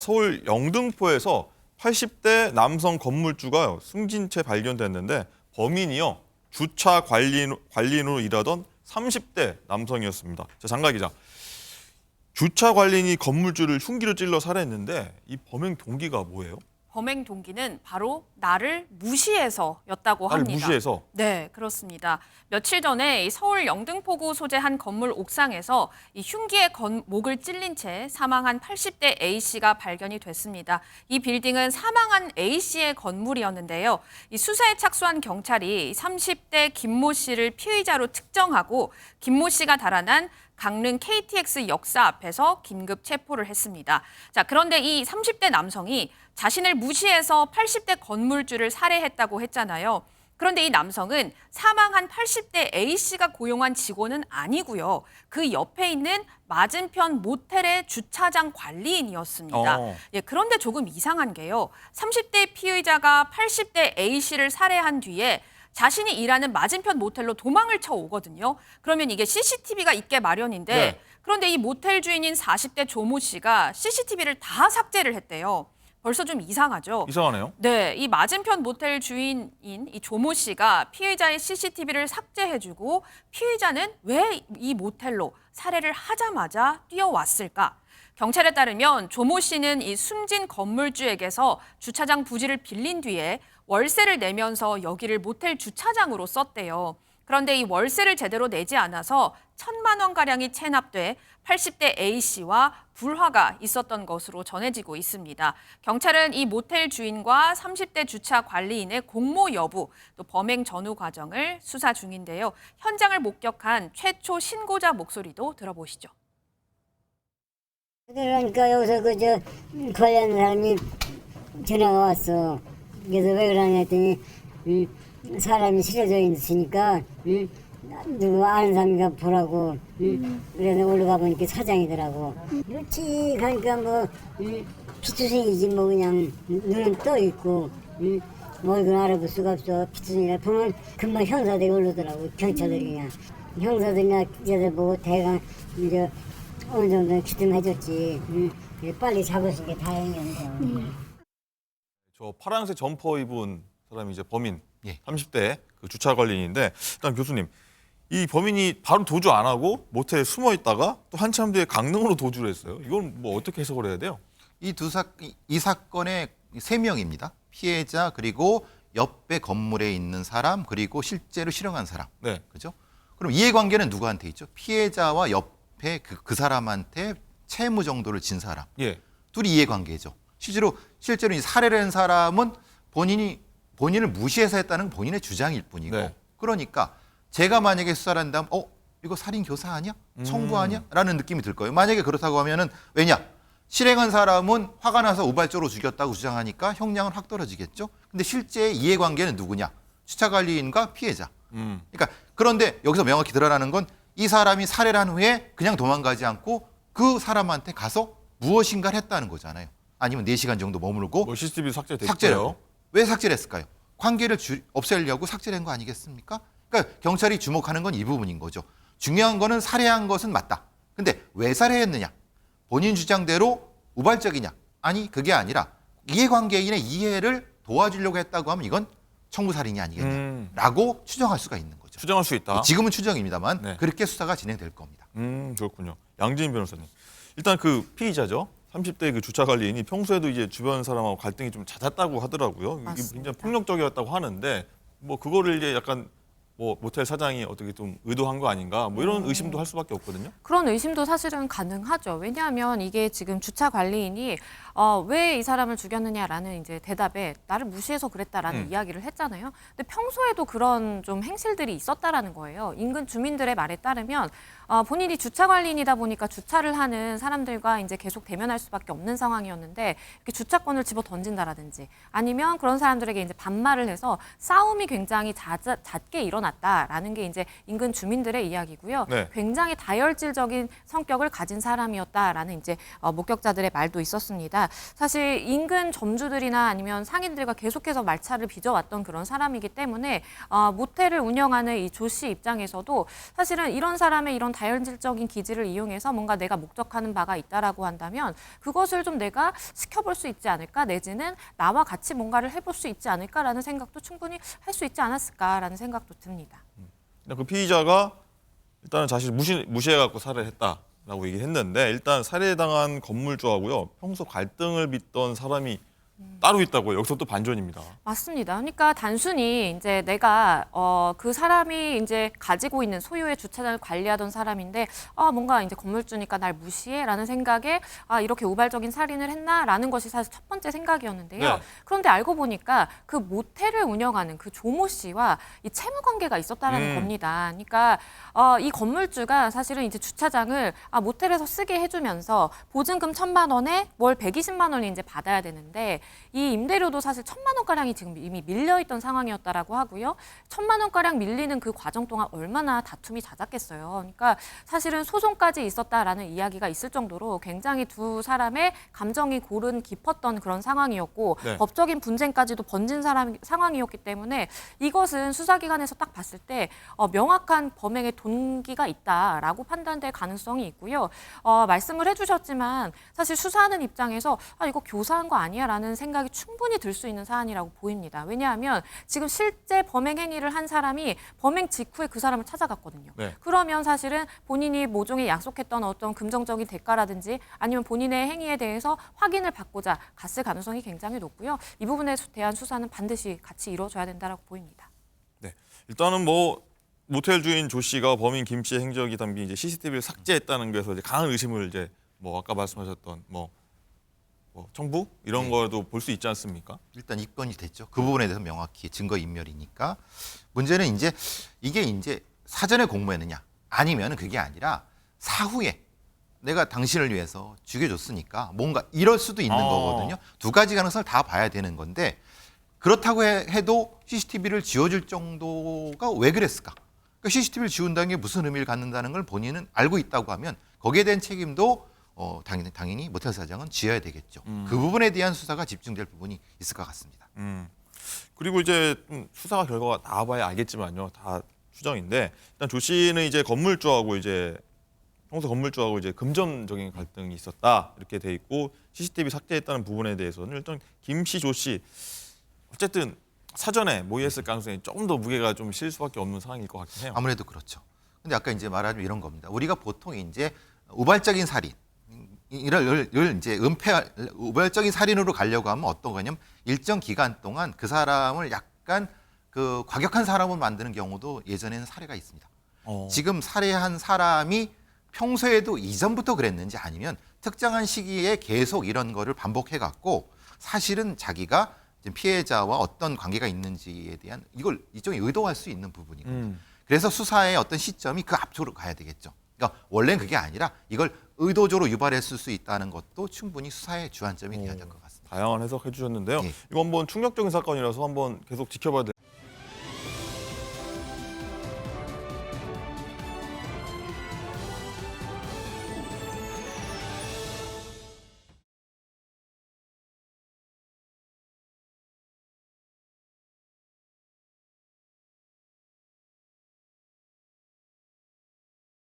서울 영등포에서 80대 남성 건물주가 숨진 채 발견됐는데 범인이요. 주차 관리인으로 일하던 30대 남성이었습니다. 자, 장가 기자. 주차 관리인이 건물주를 흉기로 찔러 살해했는데 이 범행 동기가 뭐예요? 범행 동기는 바로 나를 무시해서였다고 나를 합니다. 무시해서? 네, 그렇습니다. 며칠 전에 이 서울 영등포구 소재 한 건물 옥상에서 이 흉기에 목을 찔린 채 사망한 80대 A씨가 발견이 됐습니다. 이 빌딩은 사망한 A씨의 건물이었는데요. 이 수사에 착수한 경찰이 30대 김모 씨를 피의자로 특정하고 김모 씨가 달아난 강릉 KTX 역사 앞에서 긴급 체포를 했습니다. 자, 그런데 이 30대 남성이 자신을 무시해서 80대 건물주를 살해했다고 했잖아요. 그런데 이 남성은 사망한 80대 A씨가 고용한 직원은 아니고요. 그 옆에 있는 맞은편 모텔의 주차장 관리인이었습니다. 예, 그런데 조금 이상한 게요. 30대 피의자가 80대 A씨를 살해한 뒤에 자신이 일하는 맞은편 모텔로 도망을 쳐오거든요. 그러면 이게 CCTV가 있게 마련인데 네. 그런데 이 모텔 주인인 40대 조모 씨가 CCTV를 다 삭제를 했대요. 벌써 좀 이상하죠? 이상하네요. 네, 이 맞은편 모텔 주인인 이 조모 씨가 피의자의 CCTV를 삭제해주고 피의자는 왜 이 모텔로 살해를 하자마자 뛰어왔을까? 경찰에 따르면 조모 씨는 이 숨진 건물주에게서 주차장 부지를 빌린 뒤에 월세를 내면서 여기를 모텔 주차장으로 썼대요. 그런데 이 월세를 제대로 내지 않아서 1,000만 원가량이 체납돼 80대 A씨와 불화가 있었던 것으로 전해지고 있습니다. 경찰은 이 모텔 주인과 30대 주차 관리인의 공모 여부, 또 범행 전후 과정을 수사 중인데요. 현장을 목격한 최초 신고자 목소리도 들어보시죠. 그러니까 여기서 관련 사람이 전화가 왔어. 그래서 왜 그러냐 했더니 사람이 실려져 있으니까 누구 아는 사람이가 보라고. 그래서 올라가 보니까 사장이더라고. 그렇지. 그러니까 뭐 피투성이지 뭐 그냥 눈은 떠 있고 뭐 이건 알아볼 수가 없어. 피투성이라 보면 금방 형사들이 오르더라고. 경찰들이 그냥 형사들이나 이제 뭐 대강 이제 어느 정도는 귀뜸해줬지. 빨리 잡으신 게 다행이었는데. 저 파란색 점퍼 입은 사람이 이제 범인, 예. 30대 그 주차 관리인인데 일단 교수님, 이 범인이 바로 도주 안 하고 모텔에 숨어 있다가 또 한참 뒤에 강릉으로 도주를 했어요. 이건 뭐 어떻게 해석을 해야 돼요? 이 사건의 3명입니다. 피해자 그리고 옆에 건물에 있는 사람 그리고 실제로 실형한 사람. 네. 그죠? 그럼 이해관계는 누구한테 있죠? 피해자와 옆에 그 사람한테 채무 정도를 진 사람. 예. 둘이 이해관계죠. 실제로 이 살해를 한 사람은 본인을 무시해서 했다는 본인의 주장일 뿐이고. 네. 그러니까 제가 만약에 수사를 한다면 이거 살인 교사 아니야? 청부 아니야? 라는 느낌이 들 거예요. 만약에 그렇다고 하면은 왜냐? 실행한 사람은 화가 나서 우발적으로 죽였다고 주장하니까 형량은 확 떨어지겠죠. 근데 실제 이해관계는 누구냐? 주차관리인과 피해자. 그러니까 그런데 여기서 명확히 드러나는 건 이 사람이 살해를 한 후에 그냥 도망가지 않고 그 사람한테 가서 무엇인가를 했다는 거잖아요. 아니면 4시간 정도 머물고 뭐 CCTV 삭제됐고요. 삭제를. 왜 삭제를 했을까요? 관계를 없애려고 삭제를 한 거 아니겠습니까? 그러니까 경찰이 주목하는 건 이 부분인 거죠. 중요한 거는 살해한 것은 맞다. 근데 왜 살해했느냐? 본인 주장대로 우발적이냐? 아니, 그게 아니라 이해관계인의 이해를 도와주려고 했다고 하면 이건 청부살인이 아니겠냐라고 추정할 수가 있는 거죠. 추정할 수 있다. 지금은 추정입니다만 네. 그렇게 수사가 진행될 겁니다. 그렇군요. 양지인 변호사님. 일단 그 피의자죠. 30대 그 주차 관리인이 평소에도 이제 주변 사람하고 갈등이 좀 잦았다고 하더라고요. 이게 맞습니다. 굉장히 폭력적이었다고 하는데 뭐 그거를 이제 약간 뭐 모텔 사장이 어떻게 좀 의도한 거 아닌가 뭐 이런 의심도 할 수밖에 없거든요. 그런 의심도 사실은 가능하죠. 왜냐하면 이게 지금 주차 관리인이 왜 이 사람을 죽였느냐라는 이제 대답에 나를 무시해서 그랬다라는 이야기를 했잖아요. 근데 평소에도 그런 좀 행실들이 있었다라는 거예요. 인근 주민들의 말에 따르면 본인이 주차 관리인이다 보니까 주차를 하는 사람들과 이제 계속 대면할 수밖에 없는 상황이었는데 이렇게 주차권을 집어 던진다라든지 아니면 그런 사람들에게 이제 반말을 해서 싸움이 굉장히 잦게 일어났다라는 게 이제 인근 주민들의 이야기고요. 네. 굉장히 다혈질적인 성격을 가진 사람이었다라는 이제 목격자들의 말도 있었습니다. 사실 인근 점주들이나 아니면 상인들과 계속해서 말차를 빚어왔던 그런 사람이기 때문에 모텔을 운영하는 이 조 씨 입장에서도 사실은 이런 사람의 이런 다혈질적인 기질을 이용해서 뭔가 내가 목적하는 바가 있다라고 한다면 그것을 좀 내가 시켜볼 수 있지 않을까, 내지는 나와 같이 뭔가를 해볼 수 있지 않을까라는 생각도 충분히 할 수 있지 않았을까라는 생각도 듭니다. 그 피의자가 일단은 자신을 무시해갖고 살해를 했다라고 얘기했는데 일단 살해당한 건물주하고요 평소 갈등을 빚던 사람이 따로 있다고 여기서 또 반전입니다. 맞습니다. 그러니까 단순히 이제 내가 그 사람이 이제 가지고 있는 소유의 주차장을 관리하던 사람인데 뭔가 이제 건물주니까 날 무시해라는 생각에 이렇게 우발적인 살인을 했나라는 것이 사실 첫 번째 생각이었는데요. 네. 그런데 알고 보니까 그 모텔을 운영하는 그 조모 씨와 이 채무 관계가 있었다는 겁니다. 그러니까 이 건물주가 사실은 이제 주차장을 모텔에서 쓰게 해주면서 보증금 1,000만 원에 월 120만 원을 이제 받아야 되는데 이 임대료도 사실 1,000만 원가량이 지금 이미 밀려있던 상황이었다라고 하고요. 1,000만 원가량 밀리는 그 과정 동안 얼마나 다툼이 잦았겠어요. 그러니까 사실은 소송까지 있었다라는 이야기가 있을 정도로 굉장히 두 사람의 감정이 고른 깊었던 그런 상황이었고 네. 법적인 분쟁까지도 번진 상황이었기 때문에 이것은 수사기관에서 딱 봤을 때 명확한 범행의 동기가 있다라고 판단될 가능성이 있고요. 말씀을 해주셨지만 사실 수사하는 입장에서 이거 교사한 거 아니야라는 생각이 충분히 들 수 있는 사안이라고 보입니다. 왜냐하면 지금 실제 범행 행위를 한 사람이 범행 직후에 그 사람을 찾아갔거든요. 네. 그러면 사실은 본인이 모종의 약속했던 어떤 금전적인 대가라든지 아니면 본인의 행위에 대해서 확인을 받고자 갔을 가능성이 굉장히 높고요. 이 부분에 대한 수사는 반드시 같이 이루어져야 된다고 보입니다. 네. 일단은 뭐 모텔 주인 조 씨가 범인 김 씨의 행적이 담긴 이제 CCTV를 삭제했다는 것에서 이제 강한 의심을 이제 뭐 아까 말씀하셨던 뭐 청부 이런 거도 볼 수 있지 않습니까? 일단 입건이 됐죠. 그 부분에 대해서 명확히 증거 인멸이니까 문제는 이제 이게 이제 사전에 공모했느냐 아니면 그게 아니라 사후에 내가 당신을 위해서 죽여줬으니까 뭔가 이럴 수도 있는 거거든요. 두 가지 가능성을 다 봐야 되는 건데 그렇다고 해도 CCTV를 지워줄 정도가 왜 그랬을까? 그러니까 CCTV를 지운다는 게 무슨 의미를 갖는다는 걸 본인은 알고 있다고 하면 거기에 대한 책임도 당연히 모텔 사장은 지어야 되겠죠. 그 부분에 대한 수사가 집중될 부분이 있을 것 같습니다. 그리고 이제 수사 결과가 나와봐야 알겠지만요. 다 추정인데 일단 조 씨는 이제 건물주하고 이제 평소 건물주하고 이제 금전적인 갈등이 있었다 이렇게 돼 있고 CCTV 삭제했다는 부분에 대해서는 일단 김 씨, 조 씨 어쨌든 사전에 모의했을 가능성이 조금 더 무게가 좀 실 수밖에 없는 상황일 것 같긴 해요. 아무래도 그렇죠. 근데 아까 이제 말하자면 이런 겁니다. 우리가 보통 이제 우발적인 살인 이를 이제 우발적인 살인으로 가려고 하면 어떤 거냐면 일정 기간 동안 그 사람을 약간 그 과격한 사람을 만드는 경우도 예전에는 사례가 있습니다. 지금 살해한 사람이 평소에도 이전부터 그랬는지 아니면 특정한 시기에 계속 이런 거를 반복해 갖고 사실은 자기가 피해자와 어떤 관계가 있는지에 대한 이걸 일종의 의도할 수 있는 부분이거든요. 그래서 수사의 어떤 시점이 그 앞쪽으로 가야 되겠죠. 그러니까 원래는 그게 아니라 이걸 의도적으로 유발했을 수 있다는 것도 충분히 수사의 주안점이 되어야 될 것 같습니다. 다양한 해석해 주셨는데요. 예. 이건 한번 충격적인 사건이라서 한번 계속 지켜봐야 될